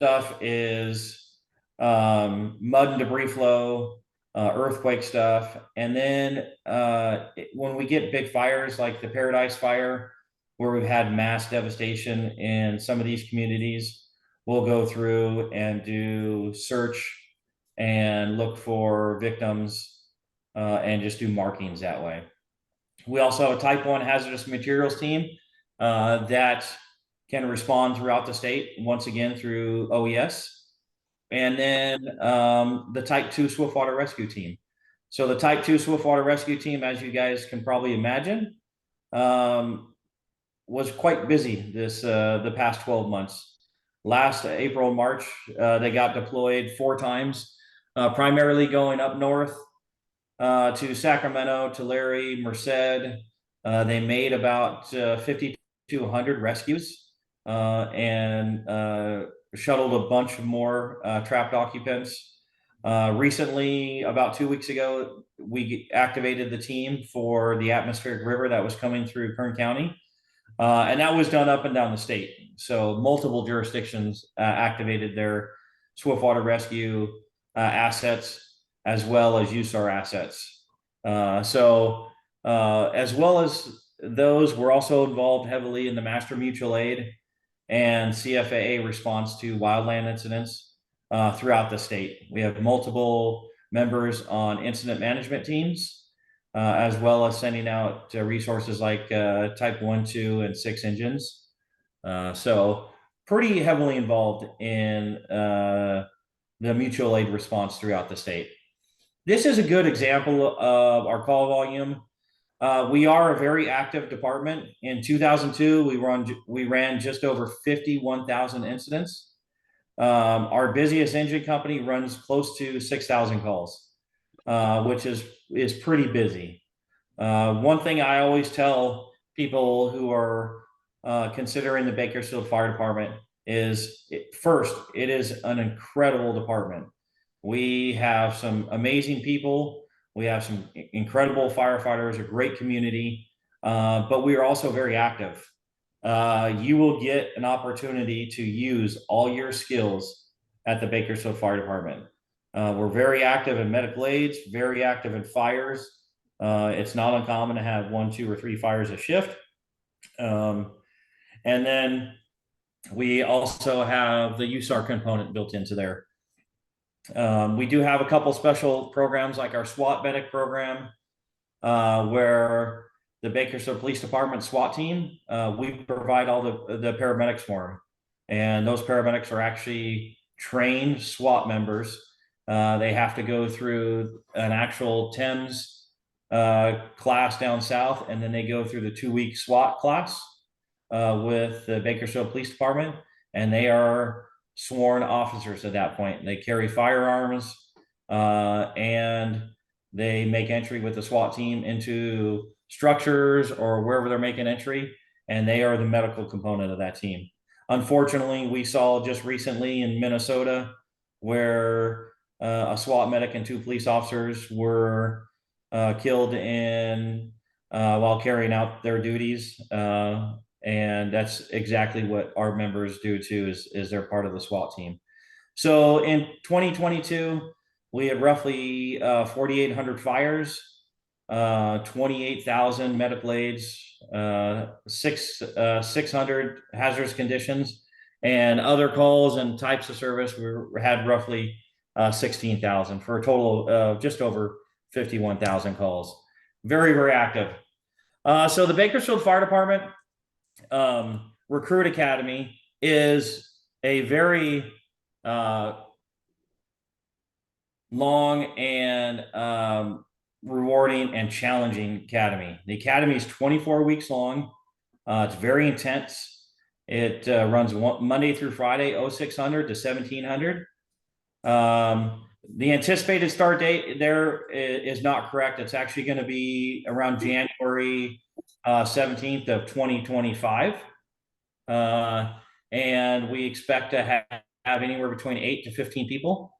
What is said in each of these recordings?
stuff is mud and debris flow, earthquake stuff. And then when we get big fires like the Paradise Fire, where we've had mass devastation in some of these communities, we'll go through and do search and look for victims and just do markings that way. We also have a type 1 hazardous materials team that can respond throughout the state, once again through OES. And then the type 2 swiftwater rescue team. So the type 2 swiftwater rescue team, as you guys can probably imagine, was quite busy the past 12 months. Last April and March, they got deployed 4 times, primarily going up north to Sacramento, Tulare, Merced. They made about 5,200 rescues and shuttled a bunch more trapped occupants. Recently, about 2 weeks ago, we activated the team for the atmospheric river that was coming through Kern County. And that was done up and down the state. So multiple jurisdictions activated their swiftwater rescue assets, as well as USAR assets. As well as those, we're also involved heavily in the master mutual aid and CFAA response to wildland incidents throughout the state. We have multiple members on incident management teams, as well as sending out resources like type 1, 2, and 6 engines. So pretty heavily involved in the mutual aid response throughout the state. This is a good example of our call volume. We are a very active department. In 2002, we ran just over 51,000 incidents. Our busiest engine company runs close to 6,000 calls, which is pretty busy. One thing I always tell people who are considering the Bakersfield Fire Department is, first, it is an incredible department. We have some amazing people. We have some incredible firefighters, a great community, but we are also very active. You will get an opportunity to use all your skills at the Bakersfield Fire Department. We're very active in medical aids, very active in fires. It's not uncommon to have 1, 2, or 3 fires a shift. And then we also have the USAR component built into there. We do have a couple special programs like our SWAT medic program, where the Bakersfield Police Department SWAT team, we provide all the paramedics for them. And those paramedics are actually trained SWAT members. They have to go through an actual TEMS class down south, and then they go through the 2-week SWAT class with the Bakersfield Police Department, and they are sworn officers at that point. They carry firearms and they make entry with the SWAT team into structures or wherever they're making entry, and they are the medical component of that team. Unfortunately, we saw just recently in Minnesota where a SWAT medic and 2 police officers were killed while carrying out their duties. And that's exactly what our members do too, is they're part of the SWAT team. So in 2022, we had roughly 4,800 fires, 28,000 medical aids, 600 hazardous conditions, and other calls and types of service. We had roughly 16,000 for a total of just over 51,000 calls. Very, very active. So the Bakersfield Fire Department Recruit Academy is a very long and rewarding and challenging academy. The academy is 24 weeks long. It's very intense. It runs Monday through Friday, 0600 to 1700. The anticipated start date there is not correct. It's actually going to be around January 17th of 2025. And we expect to have anywhere between 8 to 15 people.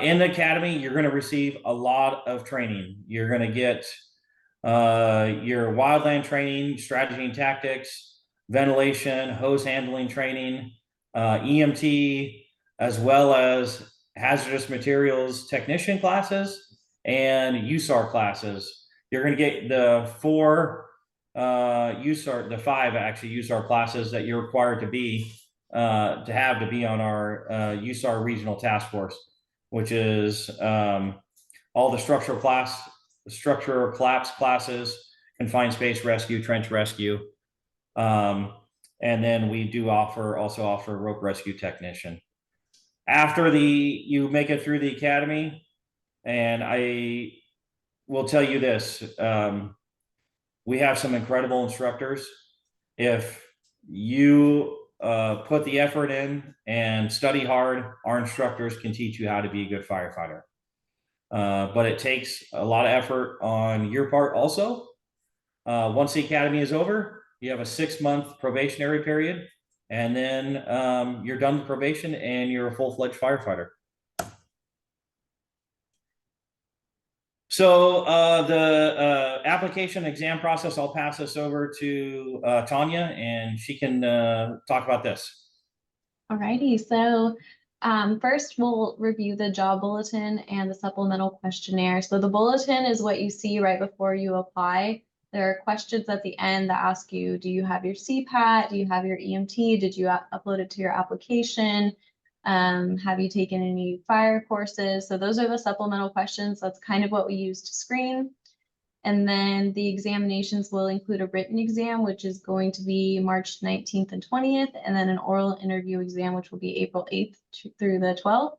In the academy, you're going to receive a lot of training. You're going to get your wildland training, strategy and tactics, ventilation, hose handling training, EMT, as well as hazardous materials technician classes and USAR classes. You're going to get the the five actually USAR classes that you're required to be on our USAR regional task force, which is all the structural collapse classes, confined space rescue, trench rescue. And then we do also offer rope rescue technician. After you make it through the academy, and I will tell you this, we have some incredible instructors. If you put the effort in and study hard, our instructors can teach you how to be a good firefighter. But it takes a lot of effort on your part also. Once the academy is over, you have a 6-month probationary period, and then you're done with probation and you're a full-fledged firefighter. So the application exam process, I'll pass this over to Tanya, and she can talk about this. All righty. So first, we'll review the job bulletin and the supplemental questionnaire. So the bulletin is what you see right before you apply. There are questions at the end that ask you, do you have your CPAT? Do you have your EMT? Did you upload it to your application? Have you taken any fire courses? So those are the supplemental questions. That's kind of what we use to screen. And then the examinations will include a written exam, which is going to be March 19th and 20th, and then an oral interview exam, which will be April 8th through the 12th.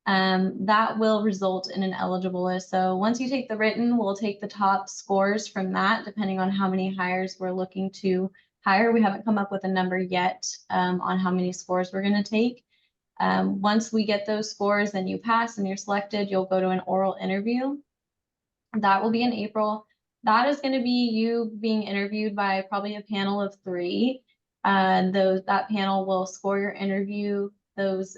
That will result in an eligible list. So once you take the written, we'll take the top scores from that, depending on how many hires we're looking to hire. We haven't come up with a number yet on how many scores we're going to take. Once we get those scores and you pass and you're selected, you'll go to an oral interview. That will be in April. That is going to be you being interviewed by probably a panel of 3. That panel will score your interview. Those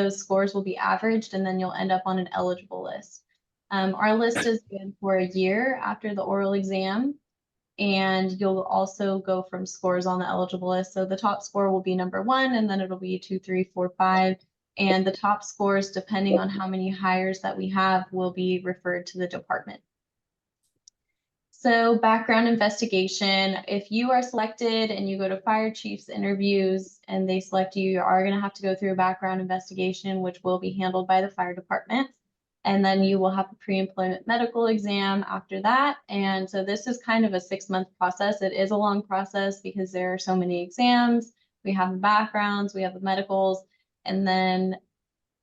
scores will be averaged, and then you'll end up on an eligible list. Our list is good for a year after the oral exam, and you'll also go from scores on the eligible list. So the top score will be number 1, and then it'll be 2, 3, 4, 5. And the top scores, depending on how many hires that we have, will be referred to the department. So background investigation, if you are selected and you go to fire chief's interviews and they select you, you are going to have to go through a background investigation, which will be handled by the fire department. And then you will have a pre-employment medical exam after that. And so this is kind of a 6-month process. It is a long process because there are so many exams. We have the backgrounds, we have the medicals, and then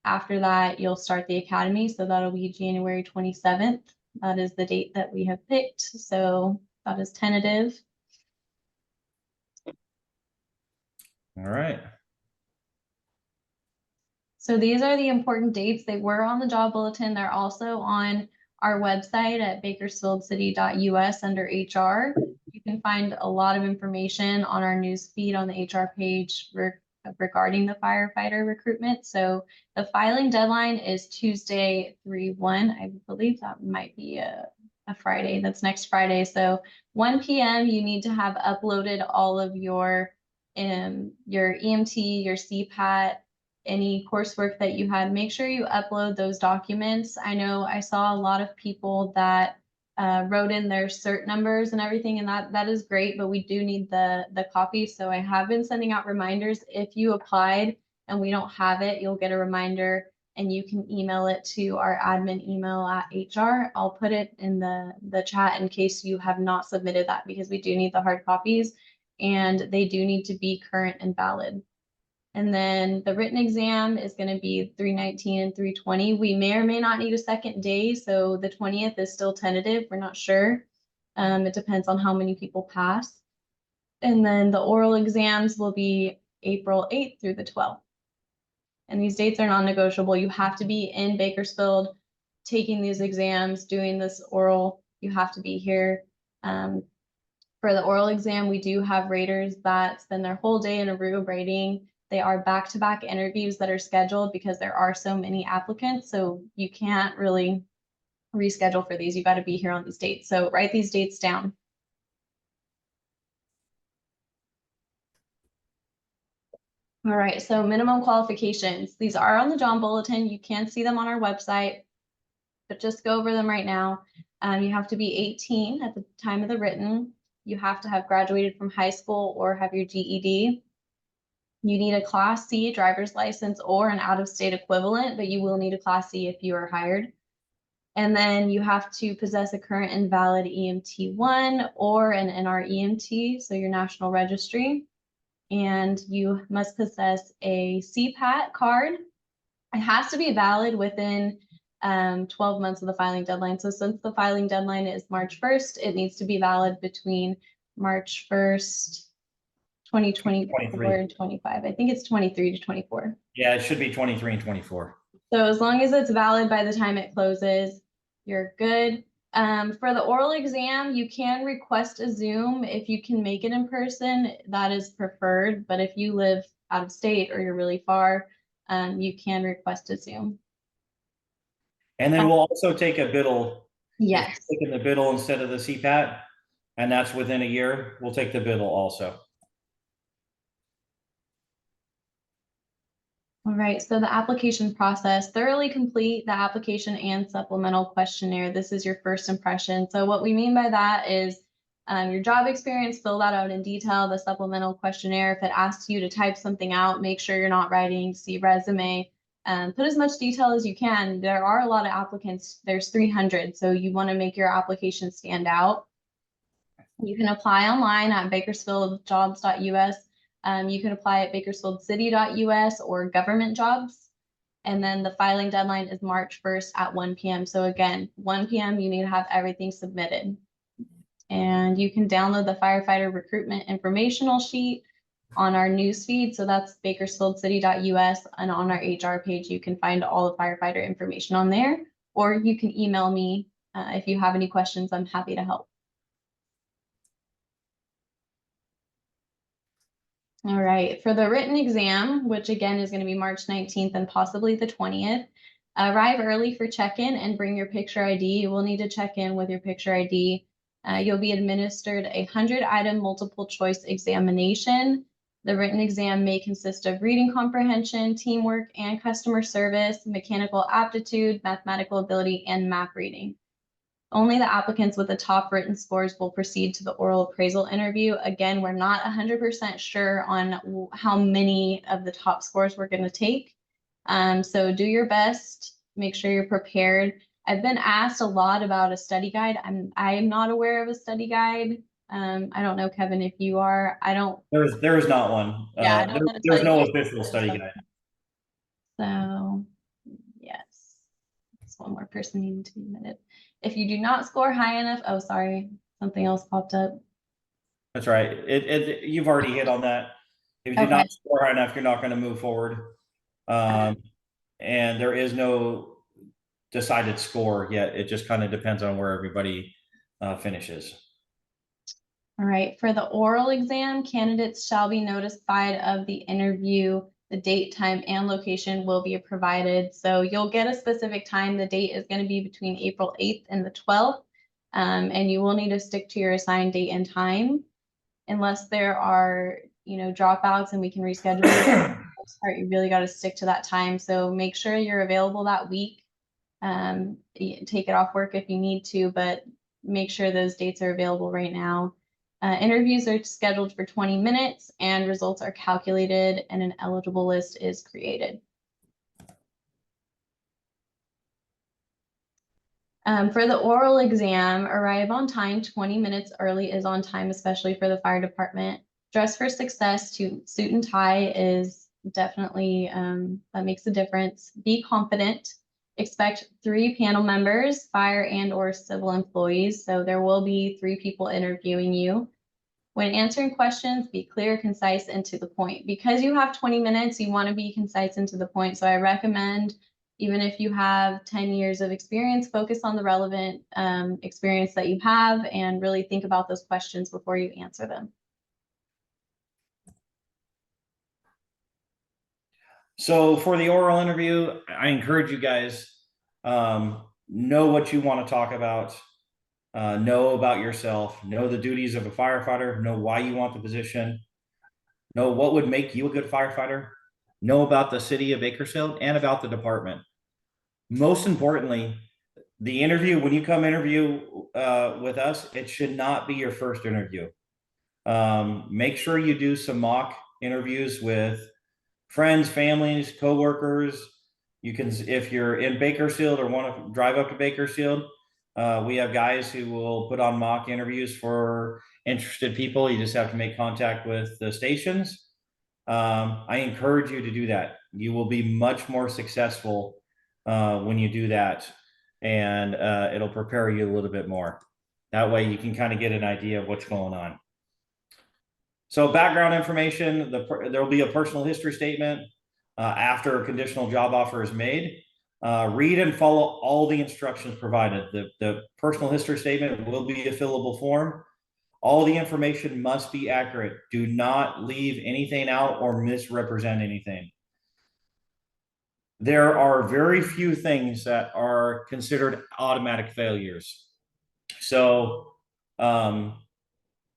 after that, you'll start the academy. So that'll be January 27th. That is the date that we have picked. So that is tentative. All right. So these are the important dates. They were on the job bulletin. They're also on our website at bakersfieldcity.us under HR. You can find a lot of information on our news feed on the HR page regarding the firefighter recruitment. So the filing deadline is Tuesday 3/1. I believe that might be a Friday. That's next Friday. So 1 p.m. you need to have uploaded all of your EMT, your CPAT, any coursework that you had. Make sure you upload those documents. I know I saw a lot of people that wrote in their cert numbers and everything, and that is great, but we do need the copy. So I have been sending out reminders. If you applied and we don't have it, you'll get a reminder and you can email it to our admin email at HR. I'll put it in the chat in case you have not submitted that, because we do need the hard copies and they do need to be current and valid. And then the written exam is going to be 3/19 and 3/20. We may or may not need a second day, so the 20th is still tentative. We're not sure. It depends on how many people pass. And then the oral exams will be April 8th through the 12th. And these dates are non-negotiable. You have to be in Bakersfield taking these exams, doing this oral. You have to be here. For the oral exam, we do have raters that spend their whole day in a room rating. They are back-to-back interviews that are scheduled because there are so many applicants. So you can't really reschedule for these. You got to be here on these dates. So write these dates down. All right, so minimum qualifications. These are on the job bulletin. You can see them on our website, but just go over them right now. You have to be 18 at the time of the written. You have to have graduated from high school or have your GED. You need a Class C driver's license or an out-of-state equivalent, but you will need a Class C if you are hired. And then you have to possess a current and valid EMT1 or an NREMT, so your national registry. And you must possess a CPAT card. It has to be valid within 12 months of the filing deadline. So since the filing deadline is March 1st, it needs to be valid between March 1st, 2024 23. and 25. I think it's 23 to 24. Yeah, it should be 23 and 24. So as long as it's valid by the time it closes, you're good. For the oral exam, you can request a Zoom. If you can make it in person, that is preferred. But if you live out of state or you're really far, you can request a Zoom. And then we'll also take a biddle. Yes. If you're taking the biddle instead of the CPAT, and that's within a year, we'll take the biddle also. All right, so the application process, thoroughly complete the application and supplemental questionnaire. This is your first impression. So what we mean by that is your job experience, fill that out in detail. The supplemental questionnaire, if it asks you to type something out, make sure you're not writing see resume. Put as much detail as you can. There are a lot of applicants. There's 300, so you want to make your application stand out. You can apply online at bakersfieldjobs.us. You can apply at bakersfieldcity.us or government jobs. And then the filing deadline is March 1st at 1 p.m. So again, 1 p.m. you need to have everything submitted. And you can download the firefighter recruitment informational sheet on our news feed. So that's bakersfieldcity.us, and on our HR page, you can find all the firefighter information on there, or you can email me if you have any questions. I'm happy to help. All right, for the written exam, which again is going to be March 19th and possibly the 20th, arrive early for check-in and bring your picture ID. You will need to check in with your picture ID. You'll be administered a 100-item multiple choice examination. The written exam may consist of reading comprehension, teamwork and customer service, mechanical aptitude, mathematical ability, and map reading. Only the applicants with the top written scores will proceed to the oral appraisal interview. Again, we're not 100% sure on how many of the top scores we're going to take. So do your best, make sure you're prepared. I've been asked a lot about a study guide. I am not aware of a study guide. I don't know, Kevin, if you are. I don't. There is not one. Yeah, I don't know There's no official study guide. So yes, there's one more person needing to be admitted. If you do not score high enough, oh, sorry, something else popped up. That's right. You've already hit on that. If you do not score high enough, you're not going to move forward. And there is no decided score yet. It just kind of depends on where everybody finishes. All right, for the oral exam, candidates shall be notified of the interview. The date, time, and location will be provided. So you'll get a specific time. The date is going to be between April 8th and the 12th. And you will need to stick to your assigned date and time. Unless there are, dropouts and we can reschedule it. You really got to stick to that time. So make sure you're available that week. Take it off work if you need to, but make sure those dates are available right now. Interviews are scheduled for 20 minutes and results are calculated and an eligible list is created. For the oral exam, arrive on time. 20 minutes early is on time, especially for the fire department. Dress for success. To suit and tie is definitely, that makes a difference. Be confident. Expect 3 panel members, fire and or civil employees. So there will be 3 people interviewing you. When answering questions, be clear, concise, and to the point. Because you have 20 minutes, you want to be concise and to the point. So I recommend, even if you have 10 years of experience, focus on the relevant experience that you have and really think about those questions before you answer them. So for the oral interview, I encourage you guys, know what you want to talk about, know about yourself, know the duties of a firefighter, know why you want the position. Know what would make you a good firefighter. Know about the city of Bakersfield and about the department. Most importantly, the interview, when you come interview with us, it should not be your first interview. Make sure you do some mock interviews with friends, families, coworkers. You can, if you're in Bakersfield or want to drive up to Bakersfield, we have guys who will put on mock interviews for interested people. You just have to make contact with the stations. I encourage you to do that. You will be much more successful when you do that, and it'll prepare you a little bit more. That way you can kind of get an idea of what's going on. So background information, there will be a personal history statement after a conditional job offer is made. Read and follow all the instructions provided. The personal history statement will be a fillable form. All the information must be accurate. Do not leave anything out or misrepresent anything. There are very few things that are considered automatic failures. So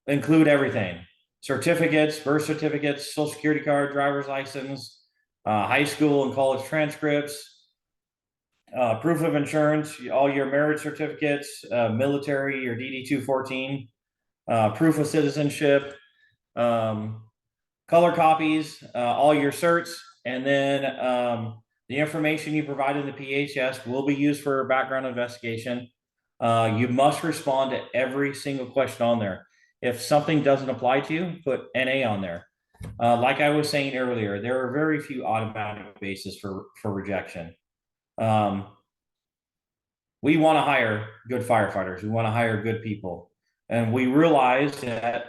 include everything. Certificates, birth certificates, social security card, driver's license, high school and college transcripts, proof of insurance, all your marriage certificates, military, your DD-214, proof of citizenship, color copies, all your certs, and then the information you provide in the PHS will be used for a background investigation. You must respond to every single question on there. If something doesn't apply to you, put NA on there. Like I was saying earlier, there are very few automatic bases for rejection. We want to hire good firefighters. We want to hire good people. And we realize that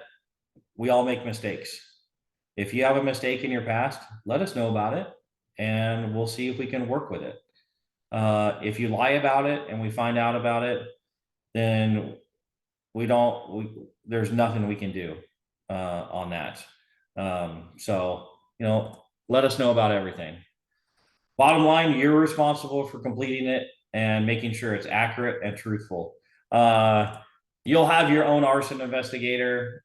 we all make mistakes. If you have a mistake in your past, let us know about it and we'll see if we can work with it. If you lie about it and we find out about it, then there's nothing we can do on that. So, let us know about everything. Bottom line, you're responsible for completing it and making sure it's accurate and truthful. You'll have your own arson investigator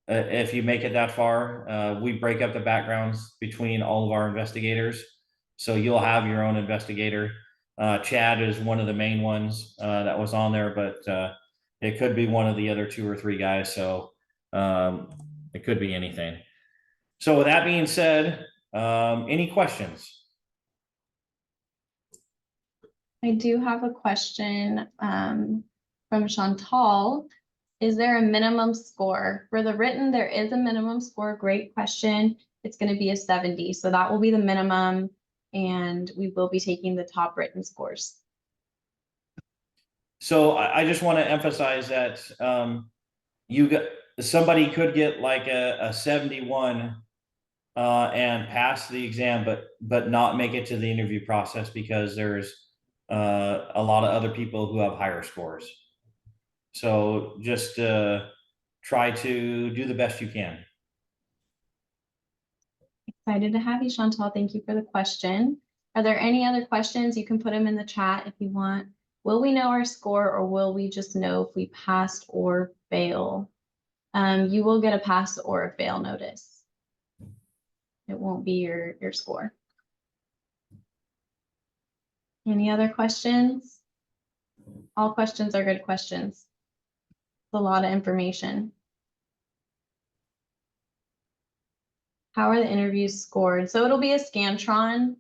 if you make it that far. We break up the backgrounds between all of our investigators. So you'll have your own investigator. Chad is one of the main ones that was on there, but it could be one of the other 2 or 3 guys. So it could be anything. So with that being said, any questions? I do have a question from Chantal. Is there a minimum score? For the written, there is a minimum score. Great question. It's going to be a 70. So that will be the minimum, and we will be taking the top written scores. So I just want to emphasize that somebody could get like a 71 and pass the exam, but not make it to the interview process because there's a lot of other people who have higher scores. So just try to do the best you can. Excited to have you, Chantal. Thank you for the question. Are there any other questions? You can put them in the chat if you want. Will we know our score, or will we just know if we passed or fail? You will get a pass or a fail notice. It won't be your score. Any other questions? All questions are good questions. It's a lot of information. How are the interviews scored? So it'll be a Scantron.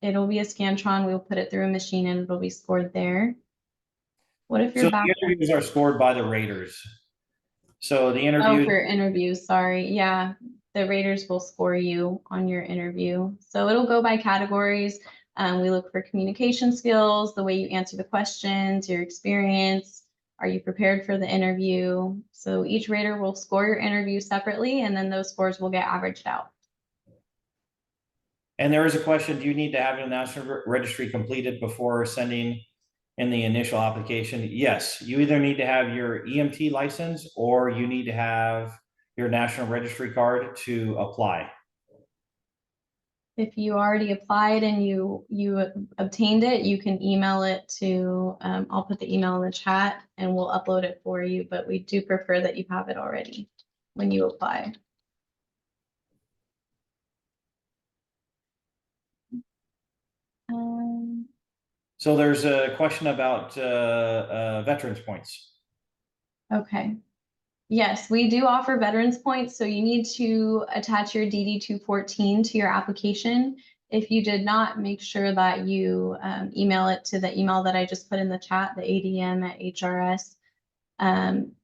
It'll be a Scantron. We'll put it through a machine and it'll be scored there. What if you're back? The interviews are scored by the raters. So the interview. Oh, for interviews, sorry. Yeah, the raters will score you on your interview. So it'll go by categories. We look for communication skills, the way you answer the questions, your experience. Are you prepared for the interview? So each rater will score your interview separately, and then those scores will get averaged out. And there is a question, do you need to have a national registry completed before sending in the initial application? Yes, you either need to have your EMT license or you need to have your national registry card to apply. If you already applied and you obtained it, you can email it to, I'll put the email in the chat and we'll upload it for you, but we do prefer that you have it already. when you apply. So there's a question about veterans points. Okay. Yes, we do offer veterans points, so you need to attach your DD 214 to your application. If you did not, make sure that you email it to the email that I just put in the chat, the ADM@HRS.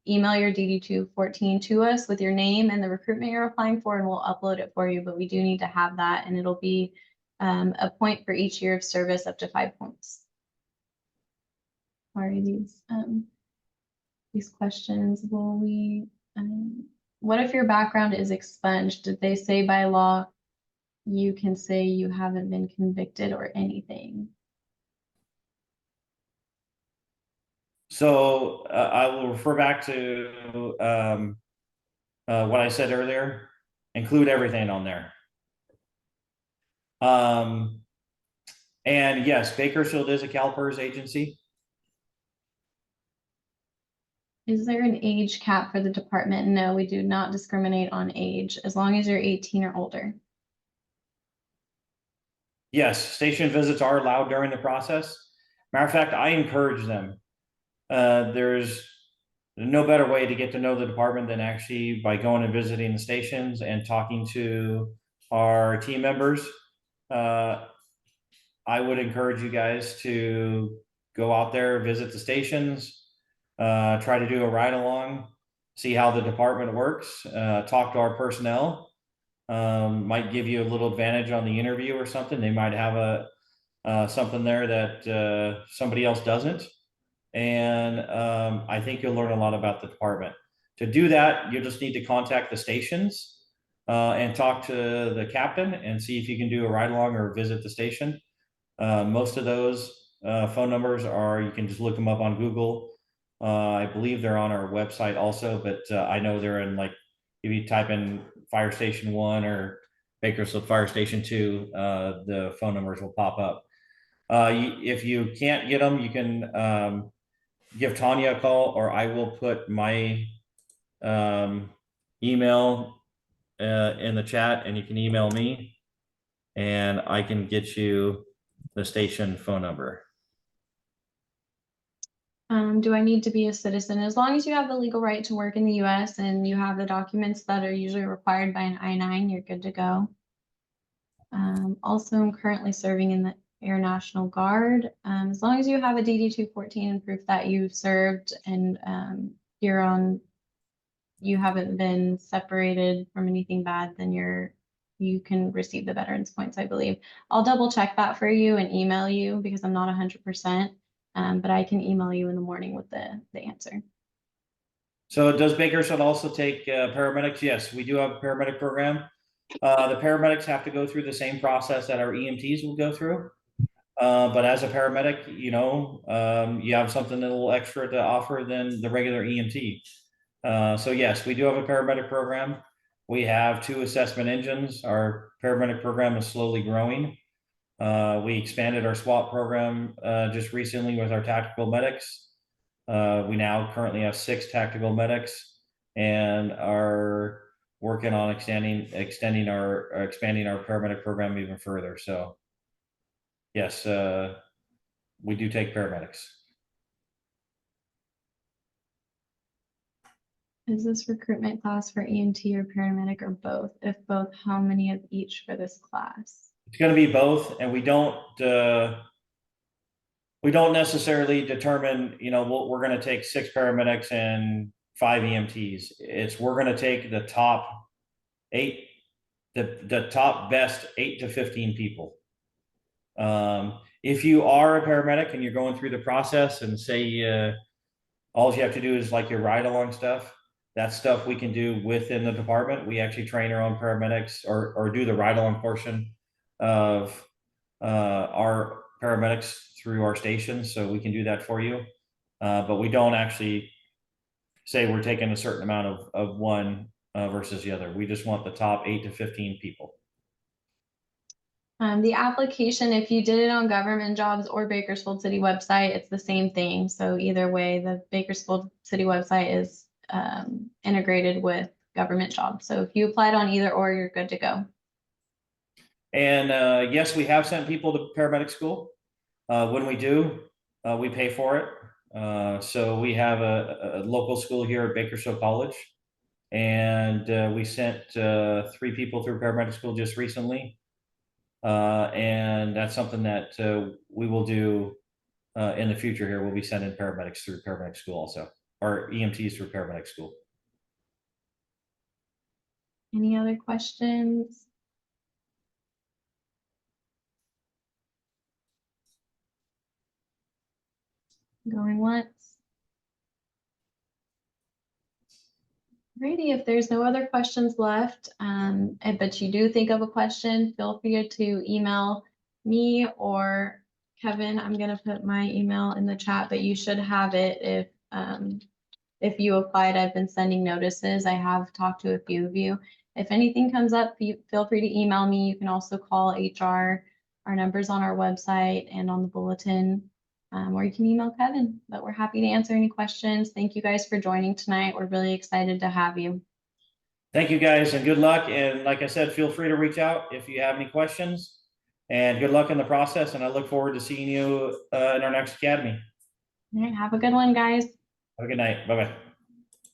Email your DD 214 to us with your name and the recruitment you're applying for, and we'll upload it for you. But we do need to have that, and it'll be a point for each year of service, up to 5 points. Sorry, these questions, will we, what if your background is expunged? Did they say by law you can say you haven't been convicted or anything? So I will refer back to what I said earlier, include everything on there. And yes, Bakersfield is a CalPERS agency. Is there an age cap for the department? No, we do not discriminate on age, as long as you're 18 or older. Yes, station visits are allowed during the process. Matter of fact, I encourage them. There's no better way to get to know the department than actually by going and visiting the stations and talking to our team members. I would encourage you guys to go out there, visit the stations, try to do a ride along, see how the department works, talk to our personnel. Might give you a little advantage on the interview or something. They might have something there that somebody else doesn't. And I think you'll learn a lot about the department. To do that, you just need to contact the stations and talk to the captain and see if you can do a ride along or visit the station. Most of those phone numbers you can just look them up on Google. I believe they're on our website also, but I know they're in, like, if you type in Fire Station 1 or Bakersfield Fire Station 2, the phone numbers will pop up. If you can't get them, you can give Tanya a call, or I will put my email in the chat, and you can email me and I can get you the station phone number. Do I need to be a citizen? As long as you have the legal right to work in the US and you have the documents that are usually required by an I-9, you're good to go. Also, I'm currently serving in the Air National Guard. As long as you have a DD 214 and proof that you served and you haven't been separated from anything bad, then you can receive the veterans points, I believe. I'll double check that for you and email you because I'm not 100%, but I can email you in the morning with the answer. So does Bakersfield also take paramedics? Yes, we do have a paramedic program. The paramedics have to go through the same process that our EMTs will go through. But as a paramedic, you have something a little extra to offer than the regular EMT. So yes, we do have a paramedic program. We have 2 assessment engines. Our paramedic program is slowly growing. We expanded our SWAT program just recently with our tactical medics. We now currently have 6 tactical medics and are working on expanding our paramedic program even further. So yes, we do take paramedics. Is this recruitment class for EMT or paramedic or both? If both, how many of each for this class? It's going to be both, and we don't necessarily determine, we're going to take 6 paramedics and 5 EMTs. We're going to take the top 8, the top best 8 to 15 people. If you are a paramedic and you're going through the process and say all you have to do is like your ride along stuff, that stuff we can do within the department. We actually train our own paramedics or do the ride along portion of our paramedics through our stations, so we can do that for you. But we don't actually say we're taking a certain amount of one versus the other. We just want the top 8 to 15 people. The application, if you did it on government jobs or Bakersfield City website, it's the same thing. So either way, the Bakersfield City website is integrated with government job. So if you applied on either or, you're good to go. And yes, we have sent people to paramedic school. When we do, we pay for it. So we have a local school here at Bakersfield College. And we sent 3 people through paramedic school just recently. And that's something that we will do in the future here. We'll be sending paramedics through paramedic school also, or EMTs through paramedic school. Any other questions? Going once. Alrighty, if there's no other questions left, but you do think of a question, feel free to email me or Kevin. I'm gonna put my email in the chat, but you should have it if you applied. I've been sending notices. I have talked to a few of you. If anything comes up, feel free to email me. You can also call HR. Our number's on our website and on the bulletin. Or you can email Kevin, but we're happy to answer any questions. Thank you guys for joining tonight. We're really excited to have you. Thank you guys and good luck. And like I said, feel free to reach out if you have any questions, and good luck in the process. And I look forward to seeing you in our next academy. All right, have a good one, guys. Have a good night. Bye-bye.